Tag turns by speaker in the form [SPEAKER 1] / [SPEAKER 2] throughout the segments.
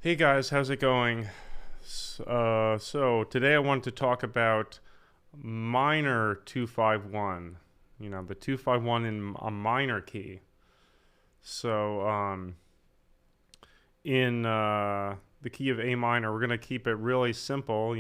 [SPEAKER 1] Hey guys, how's it going? So today I wanted to talk about minor 251. You know, the 251 in a minor key. So in the key of A minor, we're gonna keep it really simple.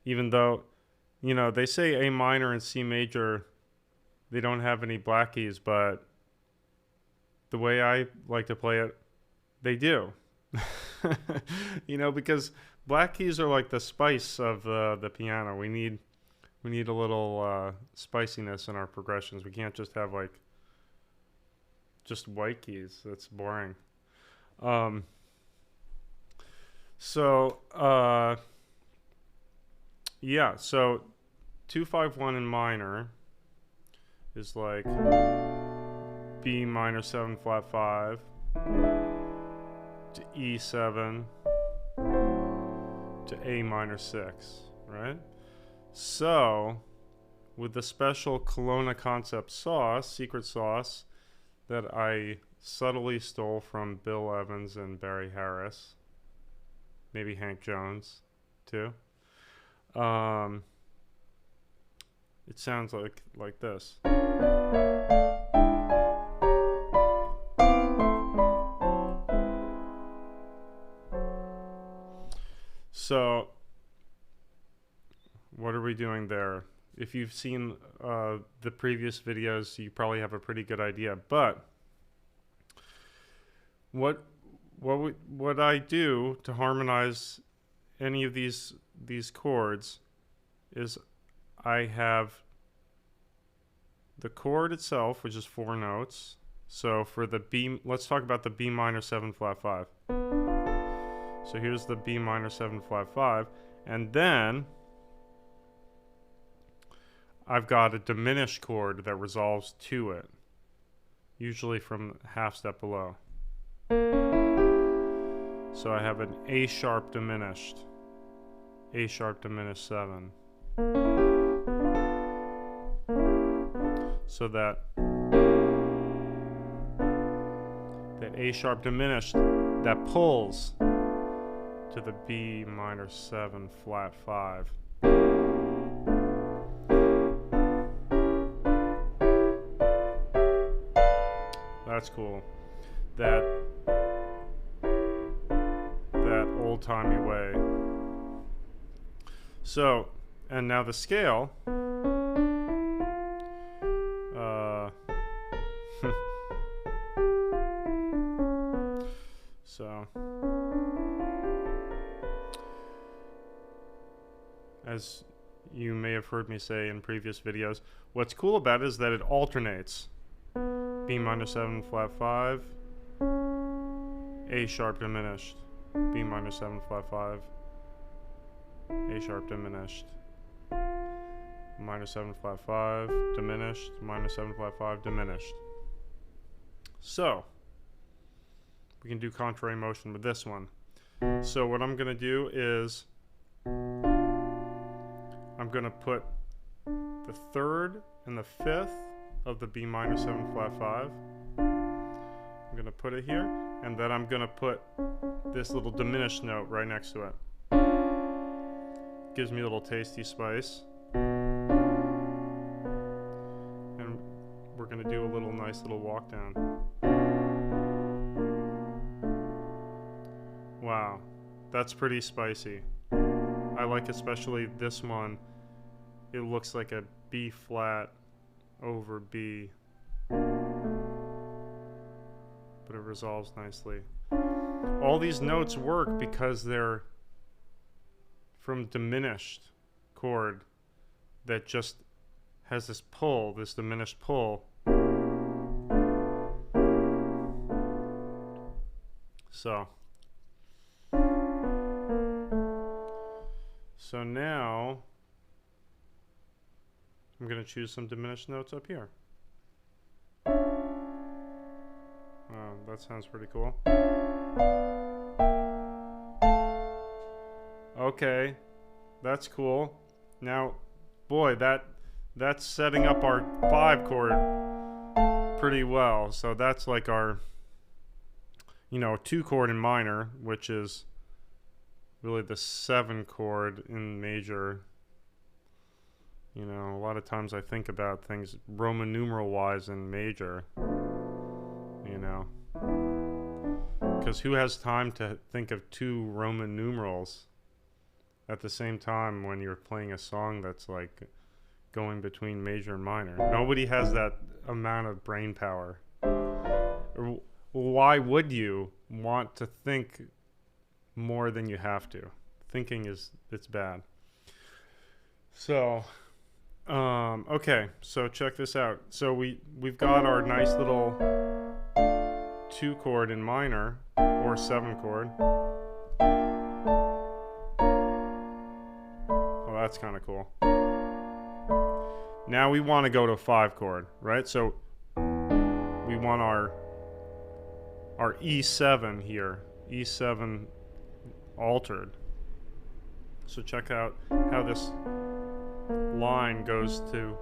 [SPEAKER 1] Even though they say A minor and C major, they don't have any black keys, but the way I like to play it, they do. Because black keys are like the spice of the piano. We need a little spiciness in our progressions. We can't just have like just white keys. That's boring. Um, so yeah. So 251 in minor is like B minor 7 flat 5 to E7 to A minor 6, right? So, with the special Kelowna concept sauce, secret sauce, that I subtly stole from Bill Evans and Barry Harris, maybe Hank Jones, too. It sounds like this. So, what are we doing there? If you've seen the previous videos, you probably have a pretty good idea. But what I do to harmonize any of these chords is I have the chord itself, which is 4 notes. So for the B, let's talk about the B minor 7 flat 5. So here's the B minor 7 flat 5, and then I've got a diminished chord that resolves to it, usually from half step below. So I have an A sharp diminished 7. So that A sharp diminished that pulls to the B minor 7 flat 5. That's cool. That old-timey way. So, and now the scale. So, as you may have heard me say in previous videos, what's cool about it is that it alternates. B minor 7 flat 5, A sharp diminished, B minor 7 flat 5, A sharp diminished, minor 7 flat 5, diminished, minor 7 flat 5, diminished. So, we can do contrary motion with this one. So what I'm going to do is I'm going to put the 3rd and the 5th of the B minor 7 flat 5. I'm going to put it here, and then I'm going to put this little diminished note right next to it. Gives me a little tasty spice. And we're going to do a little nice little walk down. Wow, that's pretty spicy. I like especially this one. It looks like a B flat over B, but it resolves nicely. All these notes work because they're from diminished chord that just has this pull, this diminished pull. So now I'm going to choose some diminished notes up here. Oh, that sounds pretty cool. Okay, that's cool. Now, boy, that's setting up our 5 chord pretty well. So that's like our you know, 2 chord in minor, which is really the 7 chord in major. You know, a lot of times I think about things Roman numeral wise in major, you know, because who has time to think of 2 Roman numerals at the same time when you're playing a song that's like going between major and minor? Nobody has that amount of brain power. Why would you want to think more than you have to? Thinking it's bad. So okay, so check this out. So we've got our nice little 2 chord in minor, or 7 chord. Oh, that's kind of cool. Now we want to go to 5 chord, right? So we want our E7 here, E7 altered. So check out how this line goes to,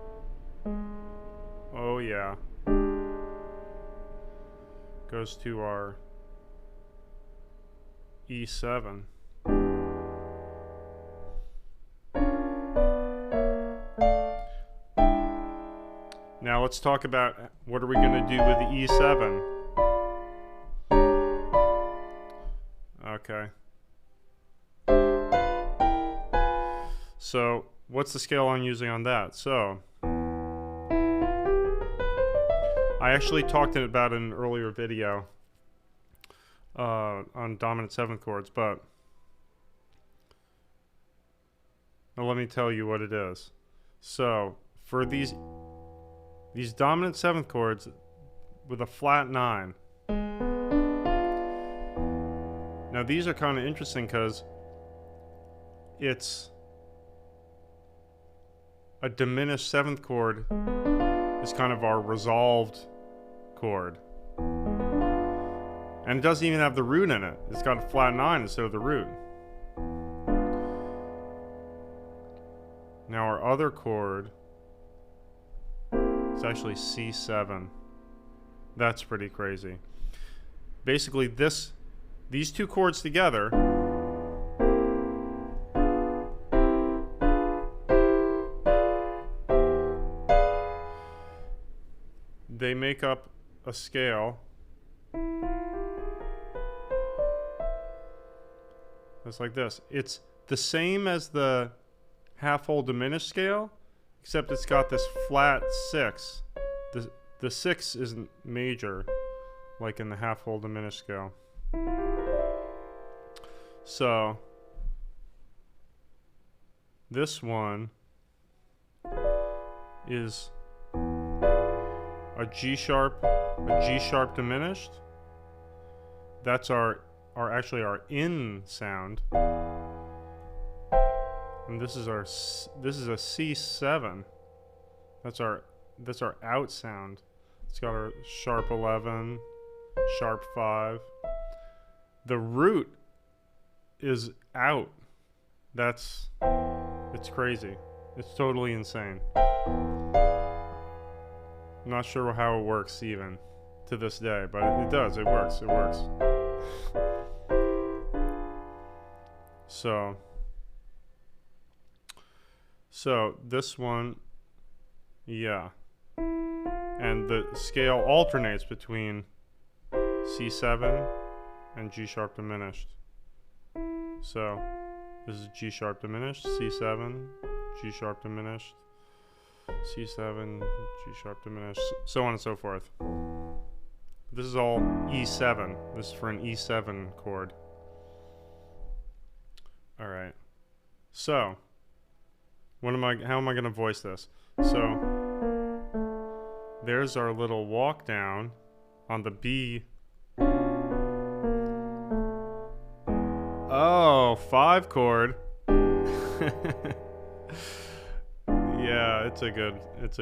[SPEAKER 1] oh yeah, goes to our E7. Now let's talk about what are we going to do with the E7. Okay. So what's the scale I'm using on that? So I actually talked about it in an earlier video on dominant 7th chords, but now let me tell you what it is. So for these dominant 7th chords with a flat 9. Now these are kind of interesting because it's a diminished 7th chord is kind of our resolved chord. And it doesn't even have the root in it. It's got a flat 9 instead of the root. Now our other chord is actually C7. That's pretty crazy. Basically these 2 chords together they make up a scale that's like this. It's the same as the half-whole diminished scale, except it's got this flat 6. The 6 isn't major like in the half-whole diminished scale. So this one is a G sharp diminished. That's actually our in sound. And this is a C7. That's our out sound. It's got our sharp 11, sharp 5. The root is out. It's crazy. It's totally insane. I'm not sure how it works even to this day, but it does. It works. It works. So this one, yeah. And the scale alternates between C7 and G sharp diminished. So this is G sharp diminished, C7, G sharp diminished, C7, G sharp diminished, so on and so forth. This is all E7. This is for an E7 chord. All right. So, how am I going to voice this? So, there's our little walk down on the B. Oh, 5 chord. Yeah, it's a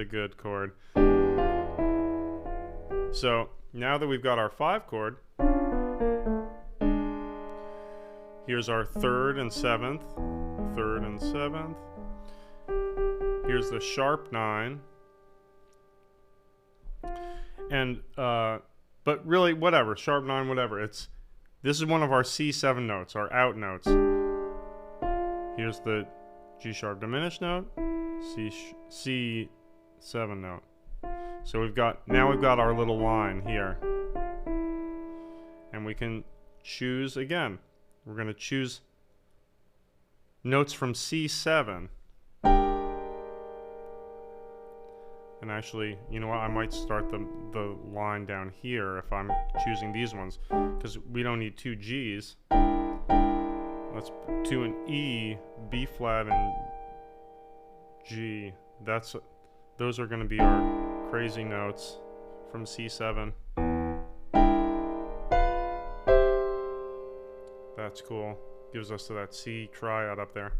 [SPEAKER 1] good chord. So now that we've got our 5 chord, here's our 3rd and 7th, 3rd and 7th. Here's the sharp 9. And but really, whatever, sharp 9, whatever. This is one of our C7 notes, our out notes. Here's the G sharp diminished note, C7 note. So now we've got our little line here. And we can choose again. We're going to choose notes from C7. And actually, you know what? I might start the line down here if I'm choosing these ones, because we don't need two G's. Let's do an E, B flat, and G. Those are going to be our crazy notes from C7. That's cool. Gives us to that C triad up there.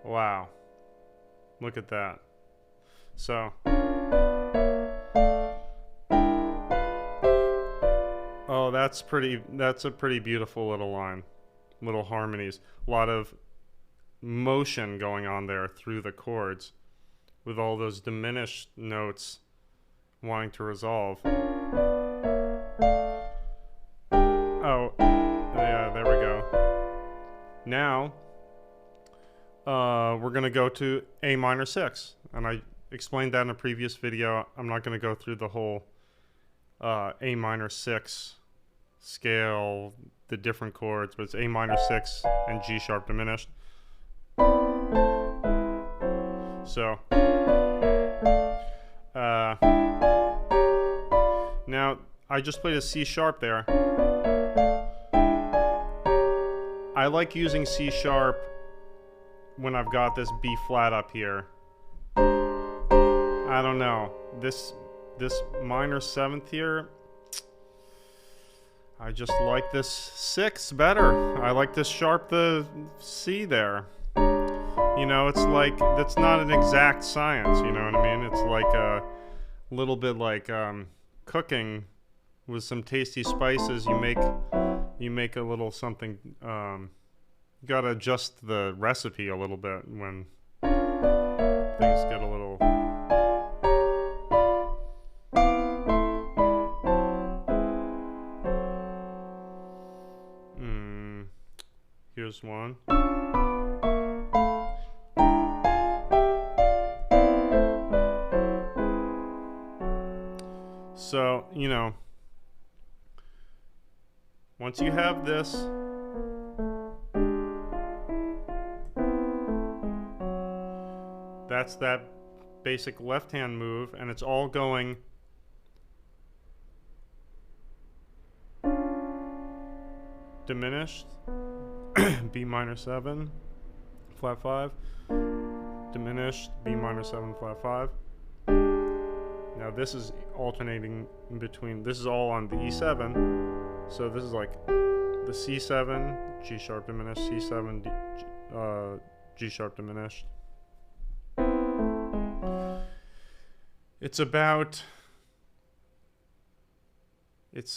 [SPEAKER 1] Wow. Look at that. So, oh, that's a pretty beautiful little line. Little harmonies. A lot of motion going on there through the chords with all those diminished notes wanting to resolve. Oh, yeah, there we go. Now, we're going to go to A minor 6. And I explained that in a previous video. I'm not going to go through the whole A minor 6 scale, the different chords, but it's A minor 6 and G sharp diminished. So, now I just played a C sharp there. I like using C sharp when I've got this B flat up here. I don't know. This minor 7th here, I just like this 6 better. I like this sharp the C there. You know, it's like, that's not an exact science, you know what I mean? It's like a little bit like cooking with some tasty spices. You make a little something, you gotta adjust the recipe a little bit when things get a little... Here's one. So, you know, once you have this, that's that basic left hand move, and it's all going diminished, B minor 7, flat 5, diminished, B minor 7, flat 5. Now this is alternating in between, this is all on the E7, so this is like the C7, G sharp diminished, C7, G sharp diminished. It's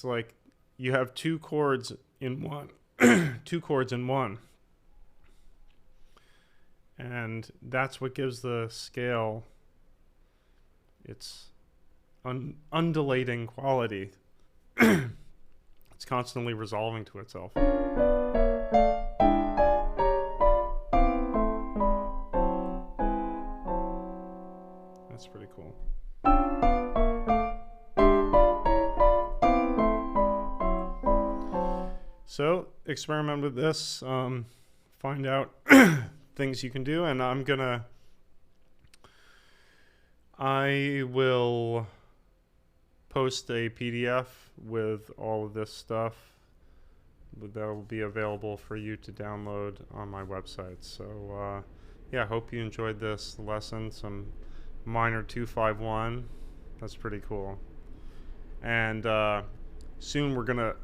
[SPEAKER 1] like you have two chords in one. Two chords in one. And that's what gives the scale its undulating quality. It's constantly resolving to itself. That's pretty cool. So experiment with this, find out things you can do, and I will post a PDF with all of this stuff that will be available for you to download on my website. So yeah, hope you enjoyed this lesson, some minor 251. That's pretty cool. And soon we're gonna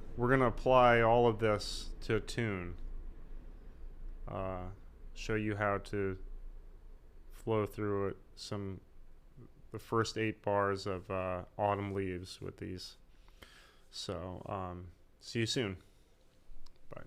[SPEAKER 1] apply all of this to a tune. Show you how to flow through it, the first 8 bars of Autumn Leaves with these. So see you soon. Bye.